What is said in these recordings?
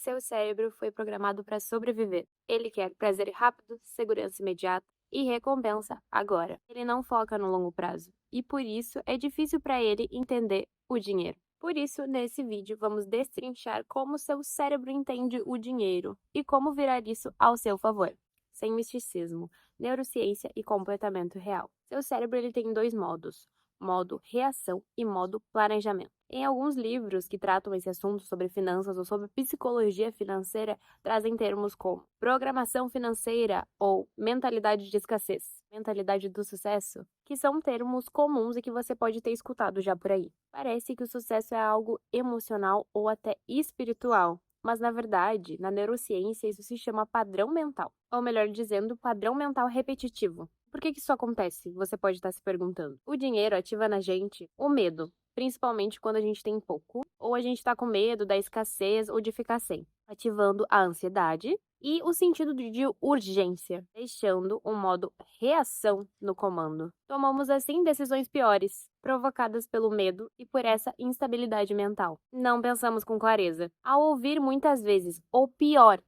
Seu cérebro foi programado para sobreviver. Ele quer prazer rápido, segurança imediata e recompensa agora. Ele não foca no longo prazo. E por isso é difícil para ele entender o dinheiro. Por isso, nesse vídeo, vamos destrinchar como seu cérebro entende o dinheiro e como virar isso ao seu favor. Sem misticismo, neurociência e comportamento real. Seu cérebro ele tem dois modos: modo reação e modo planejamento. Em alguns livros que tratam esse assunto sobre finanças ou sobre psicologia financeira, trazem termos como programação financeira ou mentalidade de escassez, mentalidade do sucesso, que são termos comuns e que você pode ter escutado já por aí. Parece que o sucesso é algo emocional ou até espiritual, mas na verdade, na neurociência, isso se chama padrão mental, ou melhor dizendo, padrão mental repetitivo. Por que isso acontece? Você pode estar se perguntando. O dinheiro ativa na gente o medo, principalmente quando a gente tem pouco, ou a gente está com medo da escassez ou de ficar sem, ativando a ansiedade e o sentido de urgência, deixando o modo reação no comando. Tomamos assim decisões piores, provocadas pelo medo e por essa instabilidade mental. Não pensamos com clareza. Ao ouvir muitas vezes, ou pior,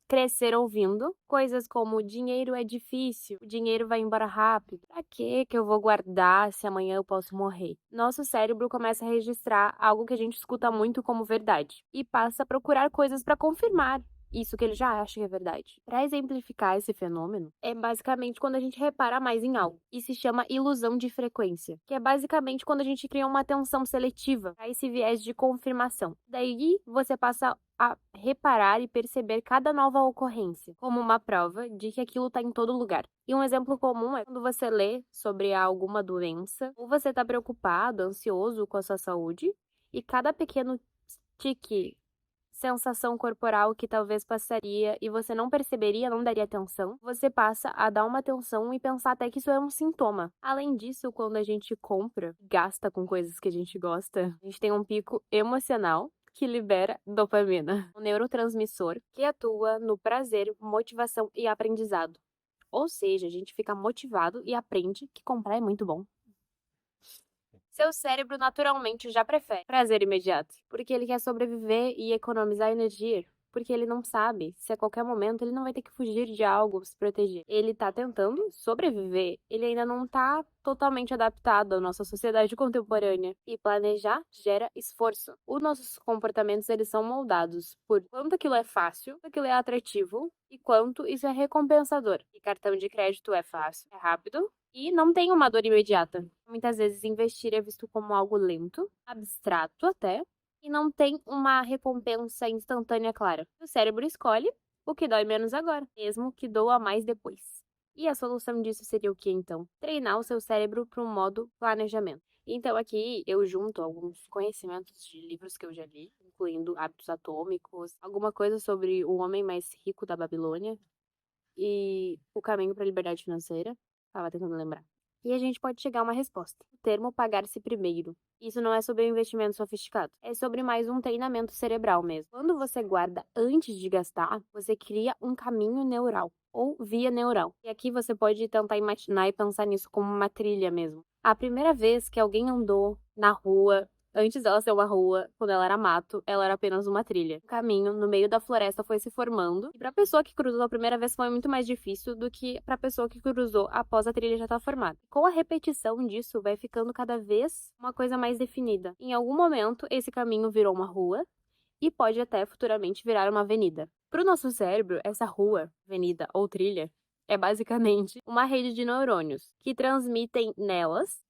crescer ouvindo coisas como dinheiro é difícil, o dinheiro vai embora rápido. Pra que eu vou guardar se amanhã eu posso morrer? Nosso cérebro começa a registrar algo que a gente escuta muito como verdade e passa a procurar coisas para confirmar isso que ele já acha que é verdade. Para exemplificar esse fenômeno, é basicamente quando a gente repara mais em algo e se chama ilusão de frequência, que é basicamente quando a gente cria uma atenção seletiva a esse viés de confirmação. Daí você passa a reparar e perceber cada nova ocorrência, como uma prova de que aquilo está em todo lugar. E um exemplo comum é quando você lê sobre alguma doença, ou você está preocupado, ansioso com a sua saúde, e cada pequeno tique, sensação corporal que talvez passaria e você não perceberia, não daria atenção, você passa a dar uma atenção e pensar até que isso é um sintoma. Além disso, quando a gente compra, gasta com coisas que a gente gosta, a gente tem um pico emocional que libera dopamina, um neurotransmissor que atua no prazer, motivação e aprendizado. Ou seja, a gente fica motivado e aprende que comprar é muito bom. Seu cérebro naturalmente já prefere prazer imediato, porque ele quer sobreviver e economizar energia, porque ele não sabe se a qualquer momento ele não vai ter que fugir de algo, se proteger. Ele tá tentando sobreviver, ele ainda não tá totalmente adaptado à nossa sociedade contemporânea. E planejar gera esforço. Os nossos comportamentos eles são moldados por quanto aquilo é fácil, quanto aquilo é atrativo e quanto isso é recompensador. E cartão de crédito é fácil, é rápido e não tem uma dor imediata. Muitas vezes investir é visto como algo lento, abstrato até, e não tem uma recompensa instantânea clara. O cérebro escolhe o que dói menos agora, mesmo que doa mais depois. E a solução disso seria o que então? Treinar o seu cérebro para um modo planejamento. Então aqui eu junto alguns conhecimentos de livros que eu já li, incluindo Hábitos Atômicos, alguma coisa sobre o homem mais rico da Babilônia e O Caminho para a Liberdade Financeira. Estava tentando lembrar. E a gente pode chegar a uma resposta. O termo pagar-se primeiro. Isso não é sobre um investimento sofisticado. É sobre mais um treinamento cerebral mesmo. Quando você guarda antes de gastar, você cria um caminho neural ou via neural. E aqui você pode tentar imaginar e pensar nisso como uma trilha mesmo. A primeira vez que alguém andou na rua, antes dela ser uma rua, quando ela era mato, ela era apenas uma trilha. O caminho no meio da floresta foi se formando, e para a pessoa que cruzou a primeira vez foi muito mais difícil do que para a pessoa que cruzou após a trilha já estar formada. Com a repetição disso, vai ficando cada vez uma coisa mais definida. Em algum momento, esse caminho virou uma rua e pode até futuramente virar uma avenida. Para o nosso cérebro, essa rua, avenida ou trilha é basicamente uma rede de neurônios que transmitem nelas.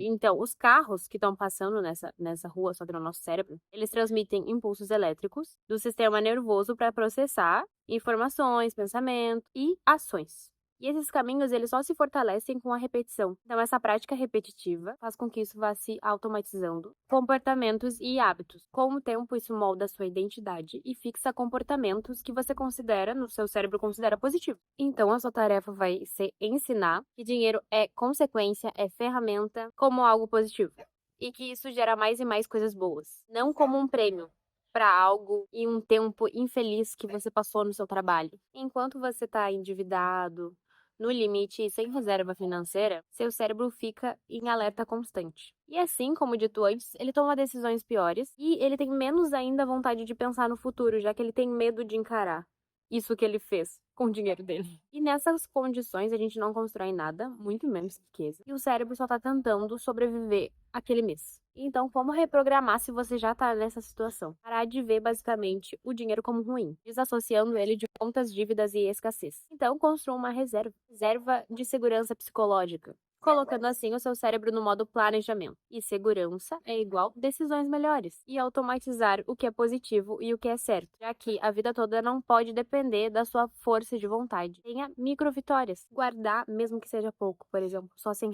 Então, os carros que estão passando nessa rua, só que no nosso cérebro, eles transmitem impulsos elétricos do sistema nervoso para processar informações, pensamentos e ações. E esses caminhos, eles só se fortalecem com a repetição. Então, essa prática repetitiva faz com que isso vá se automatizando. Comportamentos e hábitos. Com o tempo, isso molda a sua identidade e fixa comportamentos que você considera, no seu cérebro considera positivo. Então, a sua tarefa vai ser ensinar que dinheiro é consequência, é ferramenta, como algo positivo. E que isso gera mais e mais coisas boas. Não como um prêmio para algo e um tempo infeliz que você passou no seu trabalho. Enquanto você está endividado, no limite e sem reserva financeira, seu cérebro fica em alerta constante. E assim, como dito antes, ele toma decisões piores e ele tem menos ainda vontade de pensar no futuro, já que ele tem medo de encarar isso que ele fez com o dinheiro dele. E nessas condições, a gente não constrói nada, muito menos riqueza, e o cérebro só tá tentando sobreviver aquele mês. Então, como reprogramar se você já tá nessa situação? Parar de ver, basicamente, o dinheiro como ruim, desassociando ele de contas, dívidas e escassez. Então, construa uma reserva de segurança psicológica, colocando assim o seu cérebro no modo planejamento. E segurança é igual decisões melhores. E automatizar o que é positivo e o que é certo, já que a vida toda não pode depender da sua força de vontade. Tenha micro vitórias. Guardar, mesmo que seja pouco, por exemplo, só R$ 100,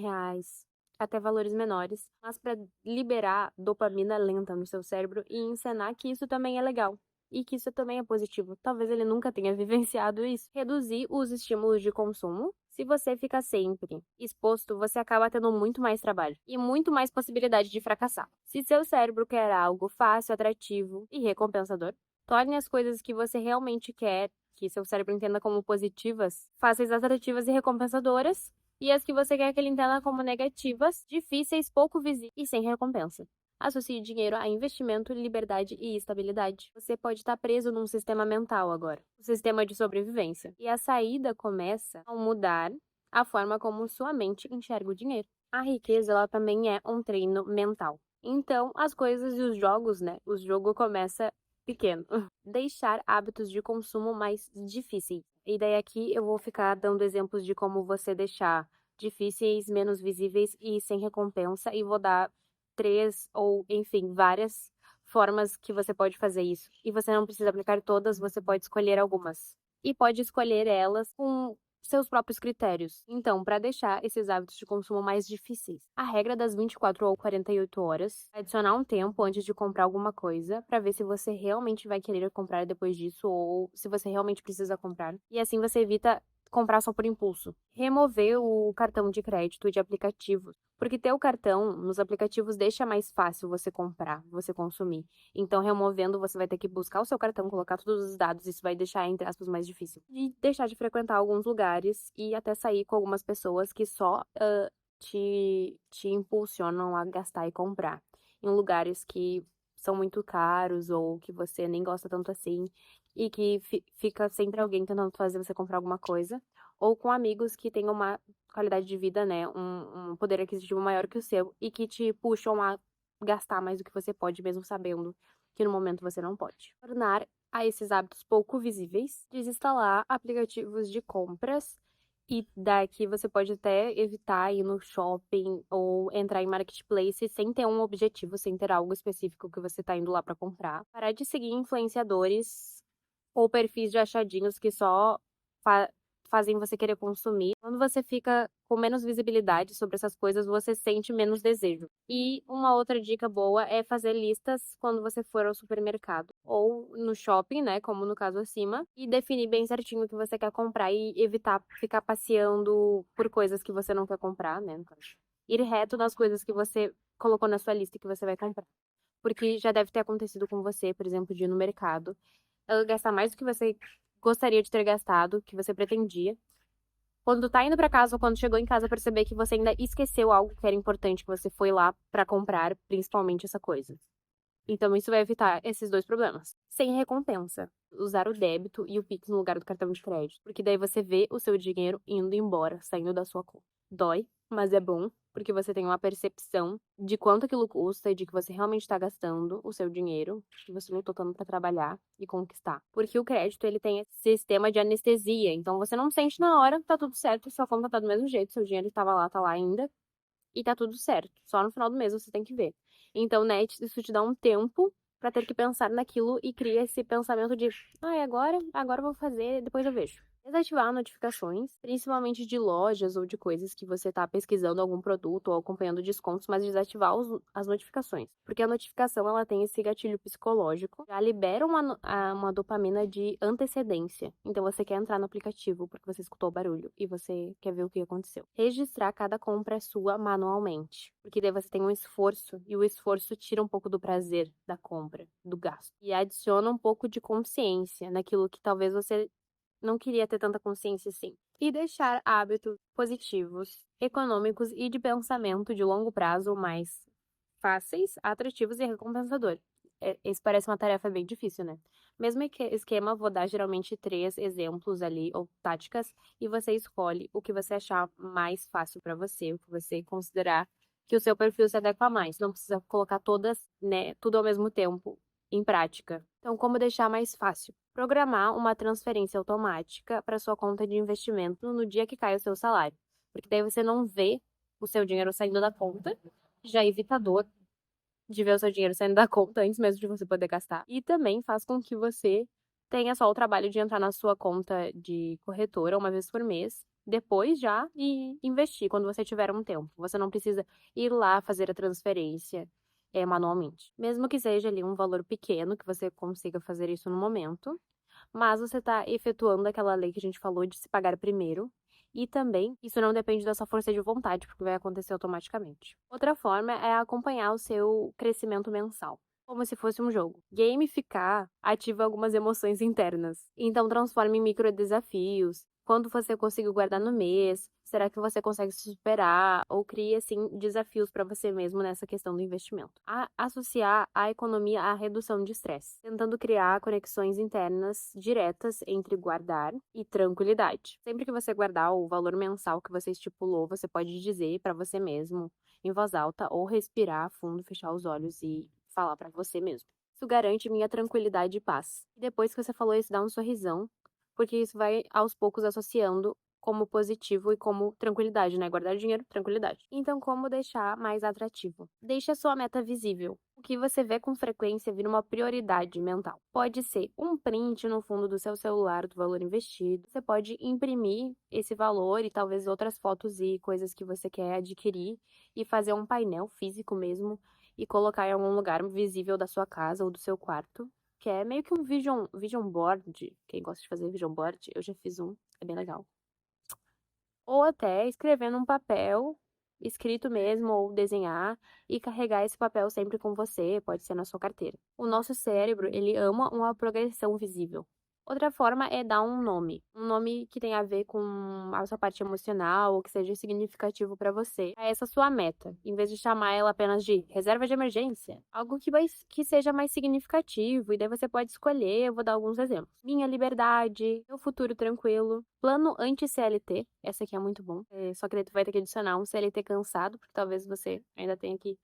até valores menores, mas para liberar dopamina lenta no seu cérebro e ensinar que isso também é legal. E que isso também é positivo. Talvez ele nunca tenha vivenciado isso. Reduzir os estímulos de consumo. Se você fica sempre exposto, você acaba tendo muito mais trabalho e muito mais possibilidade de fracassar. Se seu cérebro quer algo fácil, atrativo e recompensador, torne as coisas que você realmente quer, que seu cérebro entenda como positivas, fáceis, atrativas e recompensadoras, e as que você quer que ele entenda como negativas, difíceis, pouco visíveis e sem recompensa. Associe dinheiro a investimento, liberdade e estabilidade. Você pode estar preso num sistema mental agora, um sistema de sobrevivência. E a saída começa ao mudar a forma como sua mente enxerga o dinheiro. A riqueza, ela também é um treino mental. Então, as coisas e os jogos, né? O jogo começa pequeno. Deixar hábitos de consumo mais difíceis. E daí aqui eu vou ficar dando exemplos de como você deixar difíceis, menos visíveis e sem recompensa, e vou dar 3 ou, enfim, várias formas que você pode fazer isso. E você não precisa aplicar todas, você pode escolher algumas. E pode escolher elas com seus próprios critérios. Então, para deixar esses hábitos de consumo mais difíceis, a regra das 24 ou 48 horas, adicionar um tempo antes de comprar alguma coisa, para ver se você realmente vai querer comprar depois disso ou se você realmente precisa comprar. E assim você evita comprar só por impulso. Remover o cartão de crédito de aplicativos, porque ter o cartão nos aplicativos deixa mais fácil você comprar, você consumir. Então, removendo, você vai ter que buscar o seu cartão, colocar todos os dados, isso vai deixar, entre aspas, mais difícil. E deixar de frequentar alguns lugares e até sair com algumas pessoas que só te impulsionam a gastar e comprar. Em lugares que são muito caros ou que você nem gosta tanto assim e que fica sempre alguém tentando fazer você comprar alguma coisa, ou com amigos que têm uma qualidade de vida, né, um poder aquisitivo maior que o seu e que te puxam a gastar mais do que você pode, mesmo sabendo que no momento você não pode. Tornar a esses hábitos pouco visíveis, desinstalar aplicativos de compras e daqui você pode até evitar ir no shopping ou entrar em marketplace sem ter um objetivo, sem ter algo específico que você está indo lá para comprar. Parar de seguir influenciadores ou perfis de achadinhos que só fazem você querer consumir. Quando você fica com menos visibilidade sobre essas coisas, você sente menos desejo. E uma outra dica boa é fazer listas quando você for ao supermercado ou no shopping, né, como no caso acima, e definir bem certinho o que você quer comprar e evitar ficar passeando por coisas que você não quer comprar, né, no caso. Ir reto nas coisas que você colocou na sua lista que você vai comprar. Porque já deve ter acontecido com você, por exemplo, de ir no mercado, gastar mais do que você gostaria de ter gastado, que você pretendia. Quando tá indo pra casa ou quando chegou em casa, perceber que você ainda esqueceu algo que era importante, que você foi lá pra comprar, principalmente essa coisa. Então, isso vai evitar esses dois problemas. Sem recompensa. Usar o débito e o Pix no lugar do cartão de crédito. Porque daí você vê o seu dinheiro indo embora, saindo da sua conta. Dói, mas é bom, porque você tem uma percepção de quanto aquilo custa e de que você realmente está gastando o seu dinheiro, que você lutou tanto para trabalhar e conquistar. Porque o crédito, ele tem esse sistema de anestesia. Então, você não sente na hora, tá tudo certo, sua conta tá do mesmo jeito, seu dinheiro estava lá, tá lá ainda. E tá tudo certo. Só no final do mês você tem que ver. Então, né, isso te dá um tempo pra ter que pensar naquilo e cria esse pensamento de, agora eu vou fazer, depois eu vejo. Desativar notificações, principalmente de lojas ou de coisas que você tá pesquisando algum produto ou acompanhando descontos, mas desativar as notificações. Porque a notificação, ela tem esse gatilho psicológico, já libera uma dopamina de antecedência. Então você quer entrar no aplicativo porque você escutou o barulho e você quer ver o que aconteceu. Registrar cada compra sua manualmente, porque daí você tem um esforço e o esforço tira um pouco do prazer da compra, do gasto. E adiciona um pouco de consciência naquilo que talvez você não queria ter tanta consciência assim. E deixar hábitos positivos, econômicos e de pensamento de longo prazo mais fáceis, atrativos e recompensadores. Esse parece uma tarefa bem difícil, né? Mesmo esquema, vou dar geralmente 3 exemplos ali, ou táticas, e você escolhe o que você achar mais fácil para você, o que você considerar que o seu perfil se adequa mais. Não precisa colocar todas, né, tudo ao mesmo tempo em prática. Então, como deixar mais fácil? Programar uma transferência automática para sua conta de investimento no dia que cai o seu salário. Porque daí você não vê o seu dinheiro saindo da conta, já evita a dor de ver o seu dinheiro saindo da conta antes mesmo de você poder gastar. E também faz com que você tenha só o trabalho de entrar na sua conta de corretora uma vez por mês, depois já e investir quando você tiver um tempo. Você não precisa ir lá fazer a transferência manualmente. Mesmo que seja ali um valor pequeno, que você consiga fazer isso no momento, mas você está efetuando aquela lei que a gente falou de se pagar primeiro. E também, isso não depende da sua força de vontade, porque vai acontecer automaticamente. Outra forma é acompanhar o seu crescimento mensal, como se fosse um jogo. Gamificar ativa algumas emoções internas. Então, transforme em micro desafios. Quanto você conseguiu guardar no mês? Será que você consegue se superar? Ou crie, assim, desafios para você mesmo nessa questão do investimento. Associar a economia à redução de estresse, tentando criar conexões internas diretas entre guardar e tranquilidade. Sempre que você guardar o valor mensal que você estipulou, você pode dizer para você mesmo em voz alta ou respirar fundo, fechar os olhos e falar para você mesmo. Isso garante minha tranquilidade e paz. E depois que você falou isso, dá um sorrisão, porque isso vai aos poucos associando como positivo e como tranquilidade, né? Guardar dinheiro, tranquilidade. Então, como deixar mais atrativo? Deixe a sua meta visível. O que você vê com frequência vira uma prioridade mental. Pode ser um print no fundo do seu celular do valor investido. Você pode imprimir esse valor e talvez outras fotos e coisas que você quer adquirir e fazer um painel físico mesmo e colocar em algum lugar visível da sua casa ou do seu quarto, que é meio que um vision board. Quem gosta de fazer vision board, eu já fiz um, é bem legal. Ou até escrever num papel, escrito mesmo, ou desenhar, e carregar esse papel sempre com você, pode ser na sua carteira. O nosso cérebro, ele ama uma progressão visível. Outra forma é dar um nome que tenha a ver com a sua parte emocional ou que seja significativo para você. É essa sua meta, em vez de chamar ela apenas de reserva de emergência, algo que seja mais significativo e daí você pode escolher, eu vou dar alguns exemplos. Minha liberdade, meu futuro tranquilo, plano anti-CLT, essa aqui é muito bom. Só que daí tu vai ter que adicionar um CLT cansado, porque talvez você ainda tenha que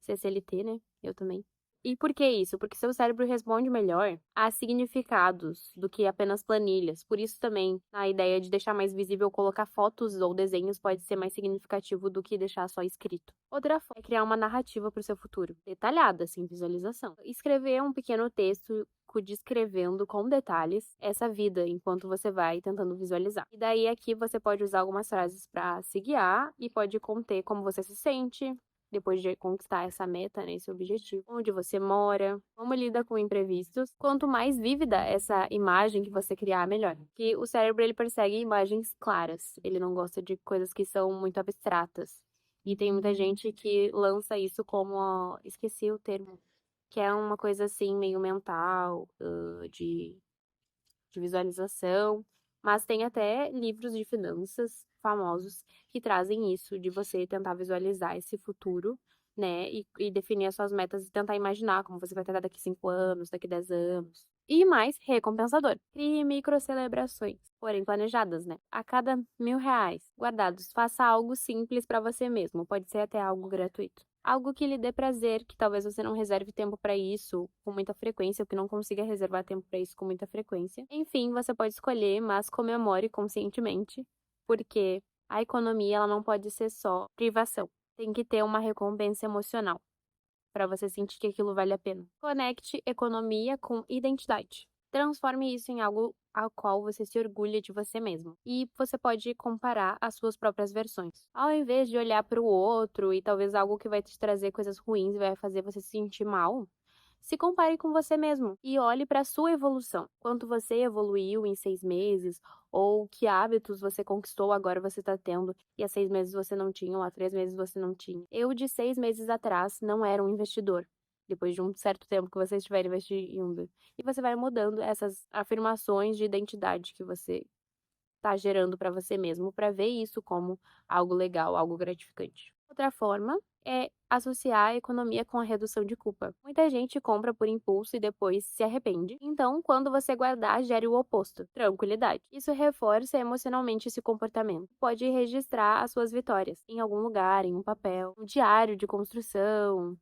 ser CLT, né? Eu também. E por que isso? Porque seu cérebro responde melhor a significados do que apenas planilhas. Por isso também a ideia de deixar mais visível colocar fotos ou desenhos pode ser mais significativo do que deixar só escrito. Outra forma é criar uma narrativa para o seu futuro, detalhada, sem visualização. Escrever um pequeno texto descrevendo com detalhes essa vida enquanto você vai tentando visualizar. E daí aqui você pode usar algumas frases para se guiar e pode conter como você se sente, depois de conquistar essa meta, né, esse objetivo, onde você mora, como lida com imprevistos. Quanto mais vívida essa imagem que você criar, melhor. Que o cérebro ele persegue imagens claras, ele não gosta de coisas que são muito abstratas. E tem muita gente que lança isso como, ó, esqueci o termo, que é uma coisa assim meio mental, de visualização, mas tem até livros de finanças famosos que trazem isso, de você tentar visualizar esse futuro, né, e definir as suas metas e tentar imaginar como você vai estar daqui 5 anos, daqui 10 anos. E mais recompensador. Crie microcelebrações, porém planejadas, né? A cada R$ 1.000 guardados, faça algo simples para você mesmo. Pode ser até algo gratuito. Algo que lhe dê prazer, que talvez você não reserve tempo para isso com muita frequência, ou que não consiga reservar tempo para isso com muita frequência. Enfim, você pode escolher, mas comemore conscientemente, porque a economia ela não pode ser só privação. Tem que ter uma recompensa emocional para você sentir que aquilo vale a pena. Conecte economia com identidade. Transforme isso em algo ao qual você se orgulha de você mesmo. E você pode comparar as suas próprias versões. Ao invés de olhar para o outro e talvez algo que vai te trazer coisas ruins e vai fazer você se sentir mal, se compare com você mesmo e olhe para a sua evolução. Quanto você evoluiu em 6 meses, ou que hábitos você conquistou agora você está tendo e há 6 meses você não tinha, ou há 3 meses você não tinha. Eu, de 6 meses atrás, não era um investidor. Depois de um certo tempo que você estiver investindo. E você vai mudando essas afirmações de identidade que você está gerando para você mesmo, para ver isso como algo legal, algo gratificante. Outra forma é associar a economia com a redução de culpa. Muita gente compra por impulso e depois se arrepende. Então, quando você guardar, gere o oposto, tranquilidade. Isso reforça emocionalmente esse comportamento. Pode registrar as suas vitórias em algum lugar, em um papel, um diário de construção,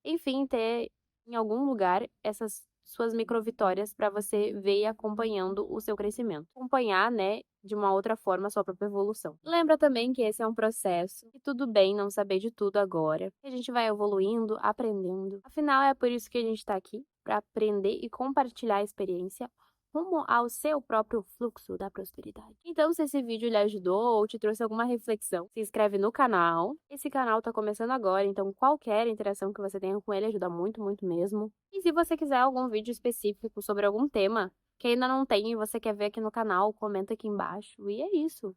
enfim, ter em algum lugar essas suas microvitórias para você ver e acompanhando o seu crescimento. Acompanhar, né, de uma outra forma a sua própria evolução. Lembra também que esse é um processo e tudo bem não saber de tudo agora. Que a gente vai evoluindo, aprendendo. Afinal, é por isso que a gente está aqui, para aprender e compartilhar a experiência rumo ao seu próprio fluxo da prosperidade. Então, se esse vídeo lhe ajudou ou te trouxe alguma reflexão, se inscreve no canal. Esse canal está começando agora, então qualquer interação que você tenha com ele ajuda muito, muito mesmo. E se você quiser algum vídeo específico sobre algum tema que ainda não tem e você quer ver aqui no canal, comenta aqui embaixo. E é isso.